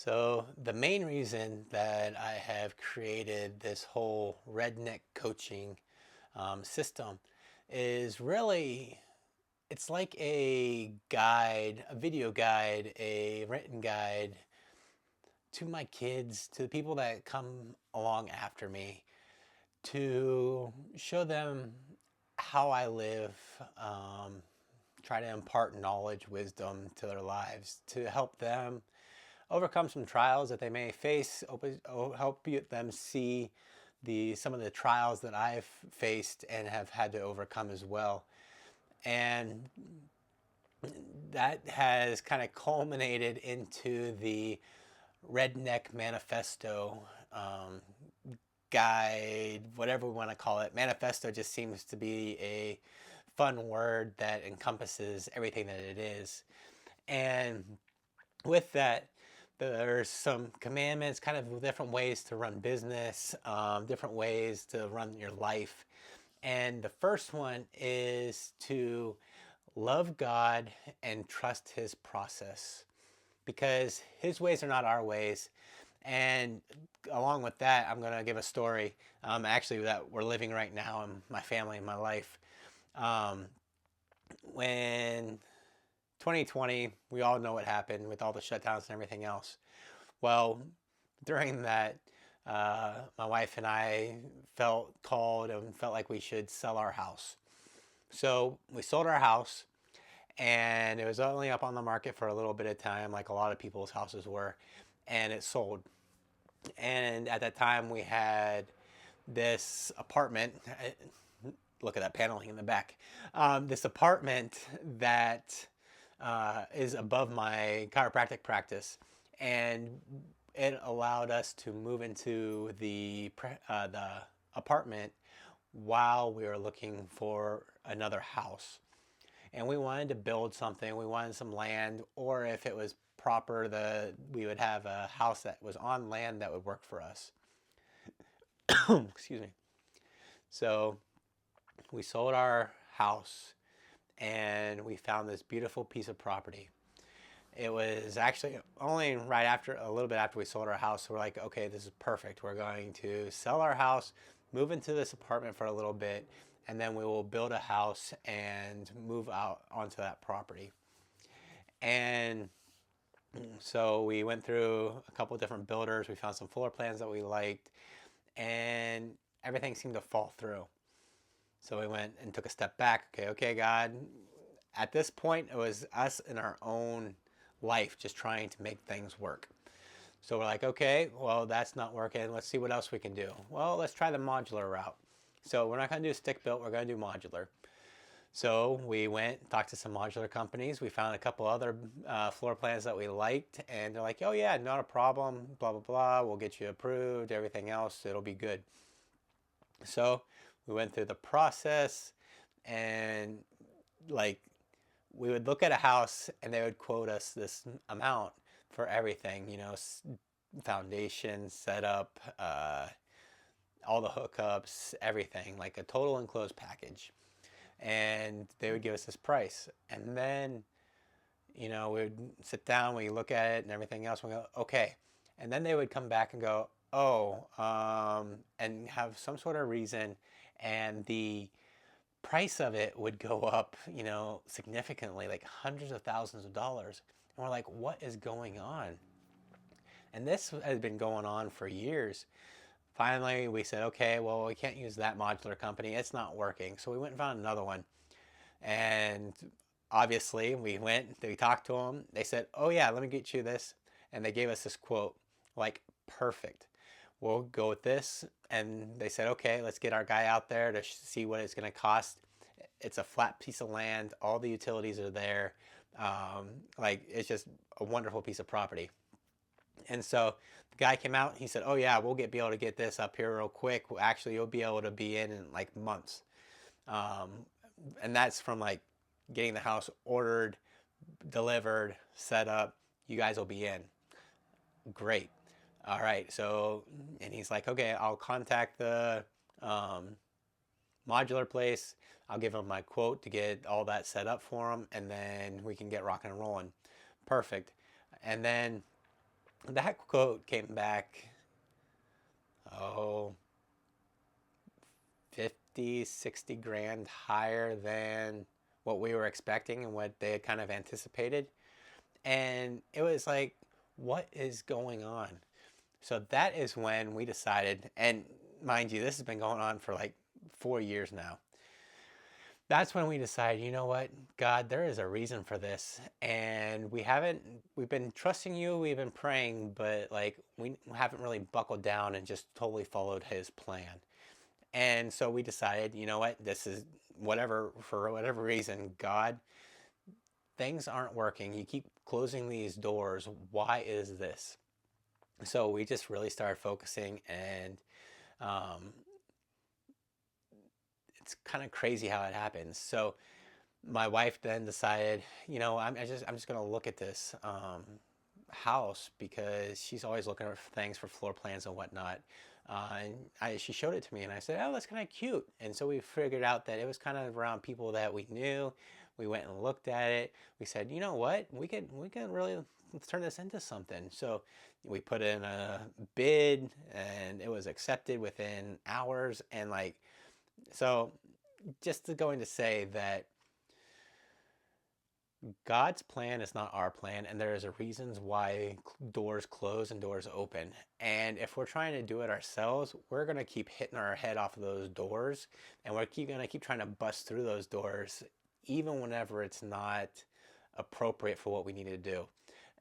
So, the main reason that I have created this whole redneck coaching system is really, it's like a guide, a video guide, a written guide to my kids, to the people that come along after me, to show them how I live, try to impart knowledge, wisdom to their lives, to help them overcome some trials that they may face, help them see some of the trials that I've faced and have had to overcome as well. And that has kind of culminated into the Redneck Manifesto, guide, whatever we want to call it. Manifesto just seems to be a fun word that encompasses everything that it is. And with that, there's some commandments, kind of different ways to run business, different ways to run your life. And the first one is to love God and trust His process, because His ways are not our ways. And along with that, I'm going to give a story, actually, that we're living right now in my family and my life. When 2020, we all know what happened with all the shutdowns and everything else. Well, during that, my wife and I felt called and felt like we should sell our house. So we sold our house, and it was only up on the market for a little bit of time, like a lot of people's houses were, and it sold. And at that time, we had this apartment. Look at that paneling in the back. This apartment that is above my chiropractic practice, and it allowed us to move into the apartment while we were looking for another house. And we wanted to build something. We wanted some land, or if it was proper, we would have a house that was on land that would work for us. Excuse me. So we sold our house, and we found this beautiful piece of property. It was actually only a little bit after we sold our house. So we're like, okay, this is perfect. We're going to sell our house, move into this apartment for a little bit, and then we will build a house and move out onto that property. And so we went through a couple different builders. We found some floor plans that we liked, and everything seemed to fall through. So we went and took a step back. Okay, God. At this point, it was us in our own life just trying to make things work. So we're like, okay, well, that's not working. Let's see what else we can do. Well, let's try the modular route. So we're not going to do stick built. We're going to do modular. So we went, talked to some modular companies. We found a couple other floor plans that we liked, and they're like, oh yeah, not a problem, blah, blah, blah. We'll get you approved, everything else, it'll be good. So we went through the process, and like, we would look at a house and they would quote us this amount for everything, foundation, setup, all the hookups, everything, like a total enclosed package. And they would give us this price. And then, we would sit down, we look at it and everything else, and we go, okay. And then they would come back and go, oh, and have some sort of reason, and the price of it would go up, significantly, like hundreds of thousands of dollars. And we're like, what is going on? And this has been going on for years. Finally, we said, okay, well, we can't use that modular company. It's not working. So we went and found another one. And obviously, we talked to them. They said, oh, yeah, let me get you this. And they gave us this quote, like, perfect. We'll go with this. And they said, okay, let's get our guy out there to see what it's going to cost. It's a flat piece of land. All the utilities are there. It's just a wonderful piece of property. And so the guy came out. He said, oh, yeah, we'll be able to get this up here real quick. Actually, you'll be able to be in like months. And that's from like getting the house ordered, delivered, set up. You guys will be in. Great. All right. So, and he's like, okay, I'll contact the modular place. I'll give him my quote to get all that set up for him, and then we can get rocking and rolling. Perfect. And then That quote came back, oh, 50, 60 grand higher than what we were expecting and what they had kind of anticipated. And it was like, what is going on? So that is when we decided, and mind you, this has been going on for like 4 years now. That's when we decided, you know what, God, there is a reason for this. And we've been trusting you, we've been praying, but like we haven't really buckled down and just totally followed his plan. And so we decided, you know what, this is whatever, for whatever reason, God, things aren't working. You keep closing these doors. Why is this? So we just really started focusing, and um, it's kind of crazy how it happens. So my wife then decided, you know, I'm just gonna look at this house because she's always looking for things for floor plans and whatnot. She showed it to me, and I said, "Oh, that's kind of cute." And so we figured out that it was kind of around people that we knew. We went and looked at it. We said, "You know what? We can really turn this into something." So we put in a bid, and it was accepted within hours. And like, so just going to say that God's plan is not our plan, and there is a reasons why doors close and doors open. And if we're trying to do it ourselves, we're gonna keep hitting our head off of those doors, and we're gonna keep trying to bust through those doors, even whenever it's not appropriate for what we need to do.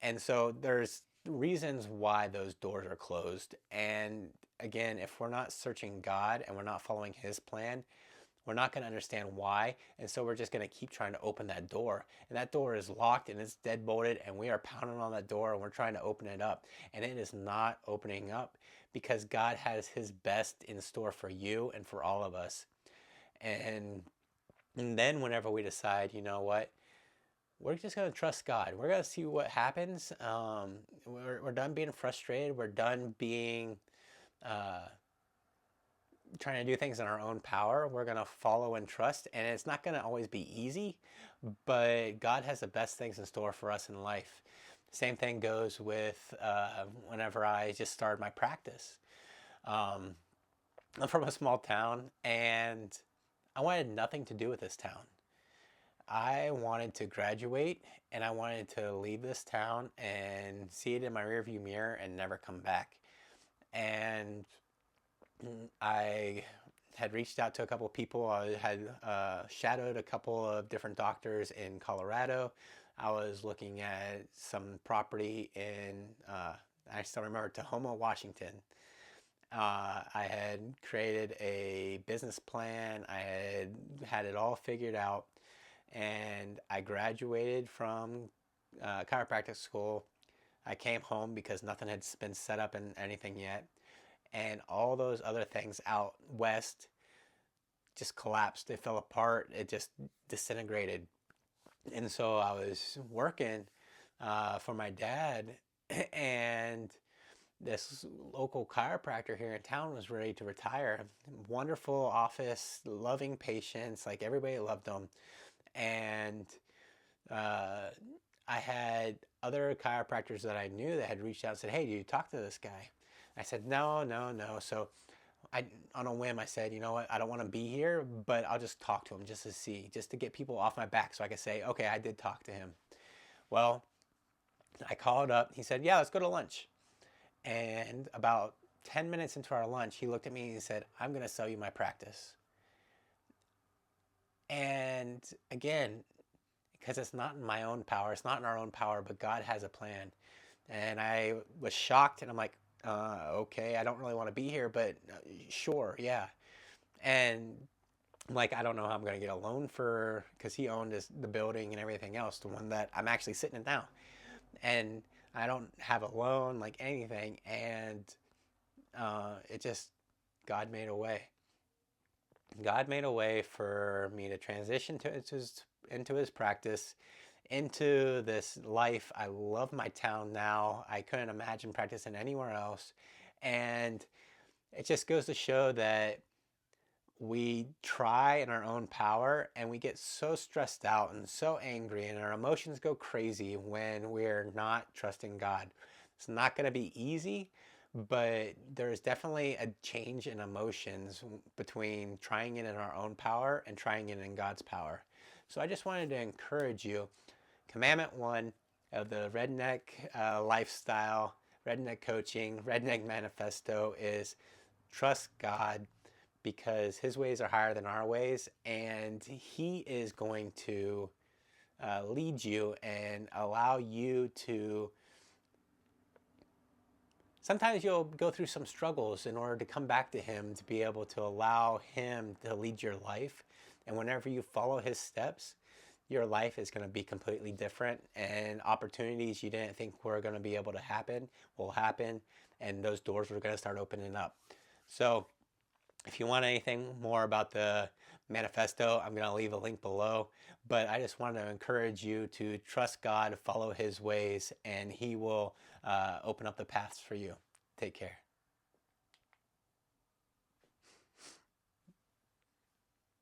And so there's reasons why those doors are closed. And again, if we're not searching God and we're not following His plan, we're not going to understand why. And so we're just going to keep trying to open that door. And that door is locked and it's dead bolted. And we are pounding on that door and we're trying to open it up. And it is not opening up because God has His best in store for you and for all of us. And, and then whenever we decide, you know what, we're just going to trust God. We're going to see what happens. We're done being frustrated. We're done being uh, trying to do things in our own power. We're going to follow and trust, and it's not going to always be easy, but God has the best things in store for us in life. Same thing goes with whenever I just started my practice. Um, I'm from a small town, and I wanted nothing to do with this town. I wanted to graduate, and I wanted to leave this town and see it in my rearview mirror and never come back. And I had reached out to a couple of people. I had shadowed a couple of different doctors in Colorado. I was looking at some property in, I still remember, Tahoma, Washington. I had created a business plan. I had it all figured out. And I graduated from chiropractic school. I came home because nothing had been set up in anything yet, and all those other things out west just collapsed. It fell apart. It just disintegrated. And so I was working for my dad, and this local chiropractor here in town was ready to retire. Wonderful office, loving patients, like everybody loved him. And uh, I had other chiropractors that I knew that had reached out and said, "Hey, do you talk to this guy?" I said, "No, no, no." So on a whim, I said, "You know what? I don't want to be here, but I'll just talk to him just to see, just to get people off my back so I could say, okay, I did talk to him." Well, I called up. He said, "Yeah, let's go to lunch." And about 10 minutes into our lunch, he looked at me and he said, "I'm going to sell you my practice." And again, because it's not in my own power, it's not in our own power, but God has a plan. And I was shocked, and I'm like, okay, I don't really want to be here, but sure, yeah. And I'm like, I don't know how I'm going to get a loan for, because he owned the building and everything else, the one that I'm actually sitting in now. And I don't have a loan, like anything. And it just, God made a way. God made a way for me to transition into his practice, into this life. I love my town now. I couldn't imagine practicing anywhere else. And it just goes to show that we try in our own power and we get so stressed out and so angry and our emotions go crazy when we're not trusting God. It's not going to be easy, but there's definitely a change in emotions between trying it in our own power and trying it in God's power. So I just wanted to encourage you. Commandment 1 of the Redneck lifestyle, Redneck coaching, Redneck manifesto is trust God, because his ways are higher than our ways, and he is going to lead you and allow you to. Sometimes you'll go through some struggles in order to come back to him, to be able to allow him to lead your life. And whenever you follow his steps, your life is going to be completely different, and opportunities you didn't think were going to be able to happen will happen, and those doors are going to start opening up. So if you want anything more about the manifesto, I'm going to leave a link below. But I just want to encourage you to trust God, follow his ways, and he will open up the paths for you. Take care.